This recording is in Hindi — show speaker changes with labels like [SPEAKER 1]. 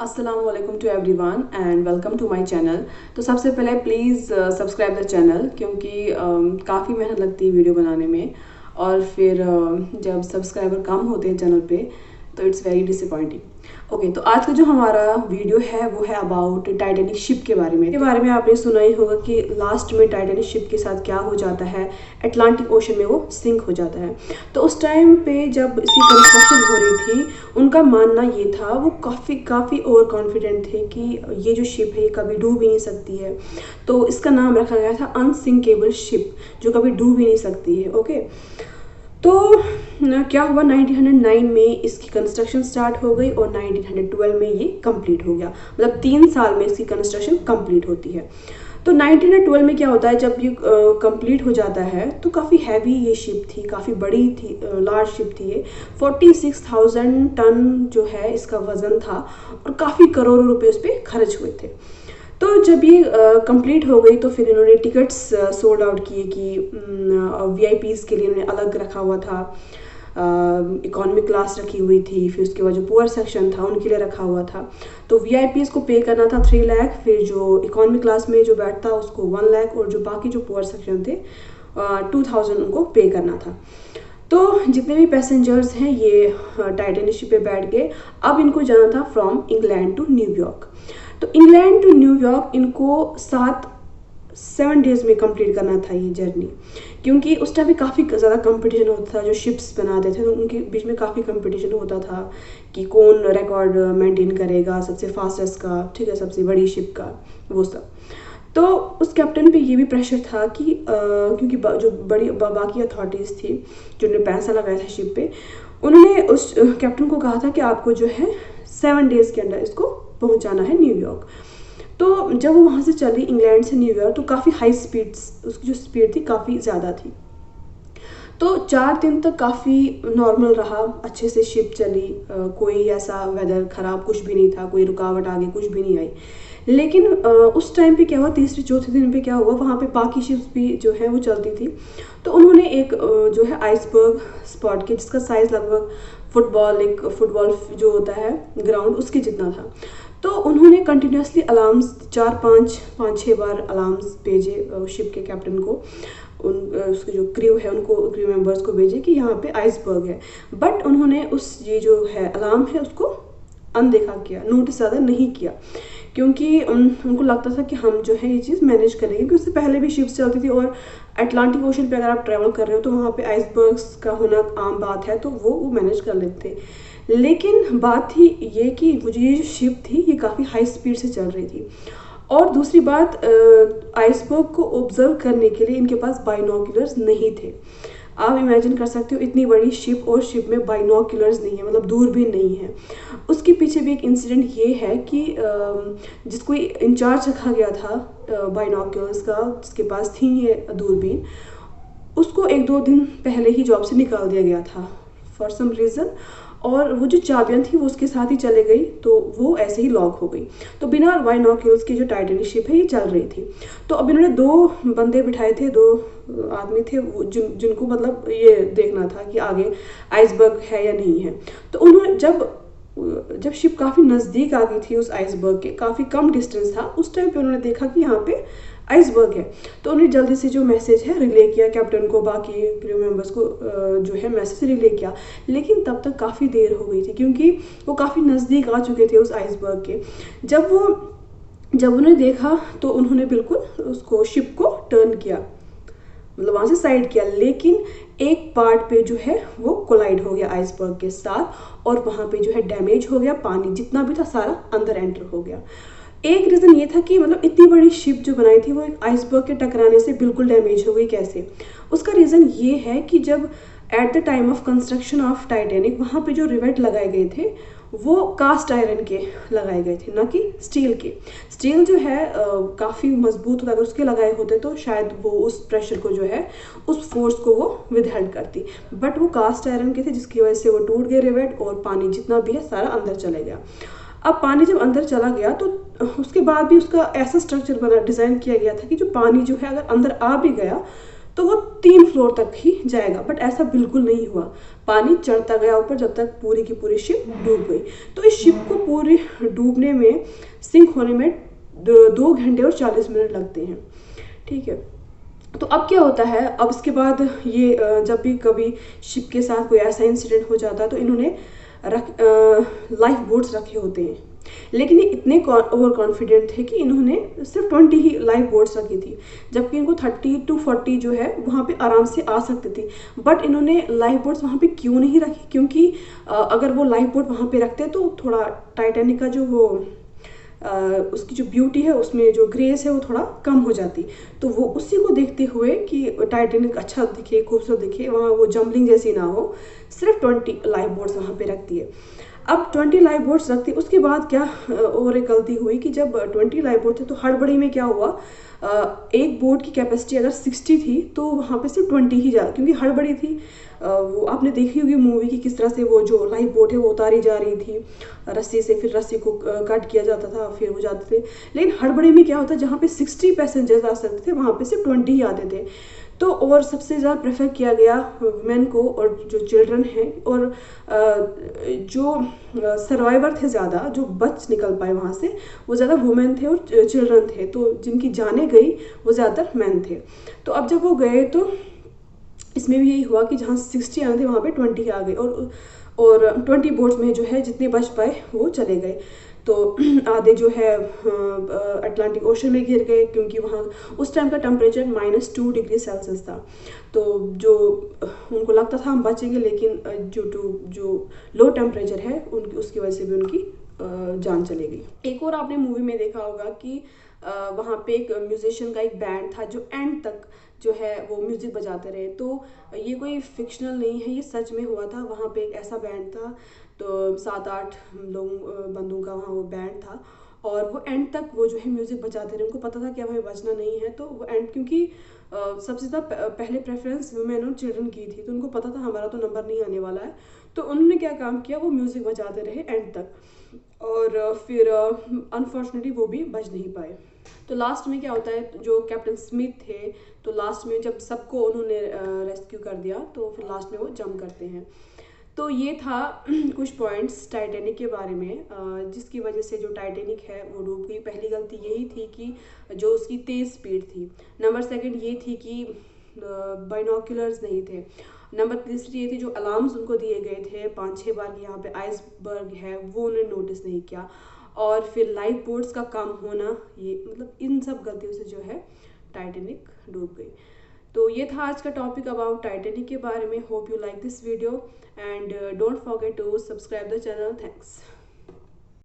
[SPEAKER 1] अस्सलाम वालेकुम to everyone and welcome to my channel. तो सबसे पहले प्लीज़ सब्सक्राइब द चैनल क्योंकि काफ़ी मेहनत लगती है वीडियो बनाने में और फिर जब सब्सक्राइबर कम होते हैं चैनल पे तो इट्स वेरी डिसअपॉइंटिंग। ओके, तो आज का जो हमारा वीडियो है वो है अबाउट टाइटैनिक शिप के बारे में आपने सुना ही होगा कि लास्ट में टाइटैनिक शिप के साथ क्या हो जाता है, अटलांटिक ओशन में वो सिंक हो जाता है। तो उस टाइम पे जब इसकी कंस्ट्रक्शन हो रही थी उनका मानना ये था, वो काफ़ी ओवर कॉन्फिडेंट थे कि ये जो शिप है ये कभी डूब ही नहीं सकती है। तो इसका नाम रखा गया था अनसिंकेबल शिप, जो कभी डूब ही नहीं सकती है। ओके, तो क्या हुआ, 1909 में इसकी कंस्ट्रक्शन स्टार्ट हो गई और 1912 में ये कंप्लीट हो गया। मतलब 3 साल में इसकी कंस्ट्रक्शन कंप्लीट होती है। तो 1912 में क्या होता है, जब ये कंप्लीट हो जाता है तो काफ़ी हैवी ये शिप थी, काफ़ी बड़ी थी, लार्ज शिप थी ये। 46,000 टन जो है इसका वज़न था और काफ़ी करोड़ों रुपए उस पर खर्च हुए थे। तो जब ये कंप्लीट हो गई तो फिर इन्होंने टिकट्स सोल्ड आउट किए कि वीआईपीज़ के लिए इन्होंने अलग रखा हुआ था, इकोनॉमिक क्लास रखी हुई थी, फिर उसके बाद जो पुअर सेक्शन था उनके लिए रखा हुआ था। तो वीआईपीज़ को पे करना था 3 लाख, फिर जो इकोनॉमिक क्लास में जो बैठता उसको 1 लाख और जो बाकी जो पुअर सेक्शन थे 2000 उनको पे करना था। तो जितने भी पैसेंजर्स हैं ये टाइटैनिक शिप पे बैठ गए। अब इनको जाना था फ्रॉम इंग्लैंड टू न्यूयॉर्क। तो इंग्लैंड टू न्यूयॉर्क इनको 7 डेज़ में कंप्लीट करना था ये जर्नी, क्योंकि उस टाइम पे काफ़ी ज़्यादा कंपटीशन होता था। जो शिप्स बनाते थे तो उनके बीच में काफ़ी कंपटीशन होता था कि कौन रिकॉर्ड मेंटेन करेगा सबसे फास्टेस्ट का, ठीक है, सबसे बड़ी शिप का, वो सब। तो उस कैप्टन पे ये भी प्रेशर था कि क्योंकि जो बड़ी बाकी अथॉरिटीज़ थी जिन्होंने पैसा लगाया था शिप पे, उन्होंने उस कैप्टन को कहा था कि आपको जो है 7 डेज़ के अंदर इसको पहुंचाना है न्यूयॉर्क। तो जब वो वहाँ से चली इंग्लैंड से न्यूयॉर्क तो काफ़ी हाई स्पीड्स, उसकी जो स्पीड थी काफ़ी ज़्यादा थी। तो 4 दिन तक काफ़ी नॉर्मल रहा, अच्छे से शिप चली, कोई ऐसा वेदर ख़राब कुछ भी नहीं था, कोई रुकावट आगे कुछ भी नहीं आई। लेकिन उस टाइम पे क्या हुआ, तीसरे चौथे दिन पे क्या हुआ, वहाँ पे बाकी शिप्स भी जो है वो चलती थी। तो उन्होंने एक जो है आइसबर्ग स्पॉट किया जिसका साइज़ लगभग एक फुटबॉल जो होता है ग्राउंड उसके जितना था। तो उन्होंने कंटिन्यूसली अलार्म्स 5-6 बार अलार्म्स भेजे शिप के कैप्टन को, उसके जो क्रू है उनको, क्रू मेंबर्स को भेजे कि यहाँ पे आइसबर्ग है। बट उन्होंने ये जो है अलार्म है उसको अनदेखा किया, नोटिस ज़्यादा नहीं किया, क्योंकि उनको लगता था कि हम जो है ये चीज़ मैनेज करेंगे, क्योंकि उससे पहले भी शिप्स चलती थी और अटलांटिक ओशन पे अगर आप ट्रैवल कर रहे हो तो वहाँ पे आइसबर्ग्स का होना आम बात है, तो वो मैनेज कर लेते थे। लेकिन बात थी ये कि वो ये जो शिप थी ये काफ़ी हाई स्पीड से चल रही थी। और दूसरी बात, आइसबर्ग को ऑब्जर्व करने के लिए इनके पास बाइनोक्यूलर्स नहीं थे। आप इमेजिन कर सकते हो इतनी बड़ी शिप और शिप में बाइनोक्यूलर्स नहीं है, मतलब दूरबीन नहीं है। उसके पीछे भी एक इंसिडेंट ये है कि जिसको इंचार्ज रखा गया था बाइनोक्यूलर्स का, जिसके पास थी ये दूरबीन, उसको 1-2 दिन पहले ही जॉब से निकाल दिया गया था फॉर सम रीज़न, और वो जो चाबियाँ थी वो उसके साथ ही चले गई, तो वो ऐसे ही लॉक हो गई। तो बिना बाइनोक्यूलर्स की जो टाइटैनिक शिप है ये चल रही थी। तो अब इन्होंने 2 बंदे बिठाए थे, 2 आदमी थे जिनको मतलब ये देखना था कि आगे आइसबर्ग है या नहीं है। तो उन्होंने जब शिप काफ़ी नज़दीक आ गई थी उस आइसबर्ग के, काफ़ी कम डिस्टेंस था, उस टाइम पे उन्होंने देखा कि यहाँ पे आइसबर्ग है। तो उन्होंने जल्दी से जो मैसेज है रिले किया कैप्टन को, बाकी क्रू मेंबर्स को जो है मैसेज रिले किया। लेकिन तब तक काफ़ी देर हो गई थी क्योंकि वो काफ़ी नज़दीक आ चुके थे उस आइसबर्ग के। जब उन्होंने देखा तो उन्होंने बिल्कुल उसको शिप को टर्न किया, मतलब वहाँ से साइड किया, लेकिन एक पार्ट पे जो है वो कोलाइड हो गया आइसबर्ग के साथ और वहाँ पे जो है डैमेज हो गया, पानी जितना भी था सारा अंदर एंटर हो गया। एक रीज़न ये था कि मतलब इतनी बड़ी शिप जो बनाई थी वो एक आइसबर्ग के टकराने से बिल्कुल डैमेज हो गई कैसे। उसका रीज़न ये है कि जब at the time of construction of Titanic वहाँ पे जो रिवेट लगाए गए थे वो कास्ट आयरन के लगाए गए थे, ना कि स्टील के। स्टील जो है काफ़ी मजबूत होता है, अगर उसके लगाए होते तो शायद वो उस प्रेशर को जो है, उस फोर्स को वो विदहेल्ड करती। बट वो कास्ट आयरन के थे जिसकी वजह से वो टूट गए रिवेट और पानी जितना भी है सारा अंदर चले गया। अब पानी जब अंदर चला गया तो उसके बाद भी उसका ऐसा स्ट्रक्चर बना, डिज़ाइन किया गया था कि जो पानी जो है अगर अंदर आ भी गया तो वो 3 फ्लोर तक ही जाएगा, बट ऐसा बिल्कुल नहीं हुआ। पानी चढ़ता गया ऊपर जब तक पूरी की पूरी शिप डूब गई। तो इस शिप को पूरी डूबने में, सिंक होने में 2 घंटे और 40 मिनट लगते हैं, ठीक है। तो अब क्या होता है, अब इसके बाद ये जब भी कभी शिप के साथ कोई ऐसा इंसिडेंट हो जाता है तो इन्होंने लाइफ बोट्स रखे होते हैं, लेकिन ये इतने ओवर कॉन्फिडेंट थे कि इन्होंने सिर्फ 20 ही लाइफ बोट्स रखी थी, जबकि इनको 30 to 40 जो है वहाँ पे आराम से आ सकते थे। बट इन्होंने लाइफ बोट्स वहाँ पे क्यों नहीं रखी, क्योंकि अगर वो लाइफ बोट वहाँ पे रखते तो थोड़ा टाइटैनिक का जो वो उसकी जो ब्यूटी है, उसमें जो ग्रेस है वो थोड़ा कम हो जाती। तो वो उसी को देखते हुए कि टाइटैनिक अच्छा दिखे, खूबसूरत दिखे, वहाँ वो जम्बलिंग जैसी ना हो, सिर्फ 20 लाइफ बोट्स वहाँ पे रखती है। अब 20 लाइफ बोट्स रखती, उसके बाद क्या और एक गलती हुई कि जब 20 लाइफ बोट थे तो हड़बड़ी में क्या हुआ, एक बोट की कैपेसिटी अगर 60 थी तो वहाँ पे सिर्फ 20 ही जा, क्योंकि हड़बड़ी थी। वो आपने देखी होगी मूवी की, किस तरह से वो जो लाइफ बोट है वो उतारी जा रही थी रस्सी से, फिर रस्सी को कट किया जाता था, फिर वो जाते थे। लेकिन हड़बड़ी में क्या होता है, जहाँ पे 60 पैसेंजर्स आ सकते थे वहाँ पे सिर्फ 20 ही आते थे। तो और सबसे ज़्यादा प्रेफर किया गया वुमेन को और जो चिल्ड्रन हैं, और जो सर्वाइवर थे ज़्यादा, जो बच निकल पाए वहाँ से, वो ज़्यादा वुमेन थे और चिल्ड्रन थे। तो जिनकी जानें गई वो ज़्यादातर मैन थे। तो अब जब वो गए तो इसमें भी यही हुआ कि जहाँ 60 आने थे वहाँ पे 20 आ गए, और 20 बोट्स में जो है जितने बच पाए वो चले गए। तो आधे जो है अटलांटिक ओशन में गिर गए, क्योंकि वहाँ उस टाइम का टेम्परेचर -2 डिग्री सेल्सियस था। तो जो उनको लगता था हम बचेंगे, लेकिन ड्यू टू जो लो टेम्परेचर है उनकी, उसकी वजह से भी उनकी जान चली गई। एक और आपने मूवी में देखा होगा कि वहाँ पे एक म्यूजिशियन का एक बैंड था जो एंड तक जो है वो म्यूजिक बजाते रहे। तो ये कोई फिक्शनल नहीं है, ये सच में हुआ था। वहाँ पे एक ऐसा बैंड था, तो 7-8 बंदों का वहाँ वो बैंड था, और वो एंड तक वो जो है म्यूजिक बजाते रहे। उनको पता था कि अब हमें बचना नहीं है, तो वो एंड, क्योंकि सबसे ज़्यादा पहले प्रेफरेंस वुमेन और चिल्ड्रन की थी, तो उनको पता था हमारा तो नंबर नहीं आने वाला है। तो उन्होंने क्या काम किया, वो म्यूजिक बजाते रहे एंड तक, और फिर अनफॉर्चुनेटली वो भी बच नहीं पाए। तो लास्ट में क्या होता है, जो कैप्टन स्मिथ थे, तो लास्ट में जब सबको उन्होंने रेस्क्यू कर दिया, तो फिर लास्ट में वो जंप करते हैं। तो ये था कुछ पॉइंट्स टाइटैनिक के बारे में, जिसकी वजह से जो टाइटैनिक है वो डूब गई। पहली गलती यही थी कि जो उसकी तेज़ स्पीड थी। नंबर सेकंड ये थी कि बाइनोक्यूलर्स नहीं थे। नंबर तीसरी ये थी जो अलार्म्स उनको दिए गए थे 5-6 बार कि यहाँ पे आइसबर्ग है, वो उन्होंने नोटिस नहीं किया। और फिर लाइफ बोट्स का कम होना, ये मतलब इन सब गलतियों से जो है टाइटैनिक डूब गई। तो ये था आज का टॉपिक अबाउट टाइटैनिक के बारे में। Hope you like this video and don't forget to subscribe the channel. Thanks.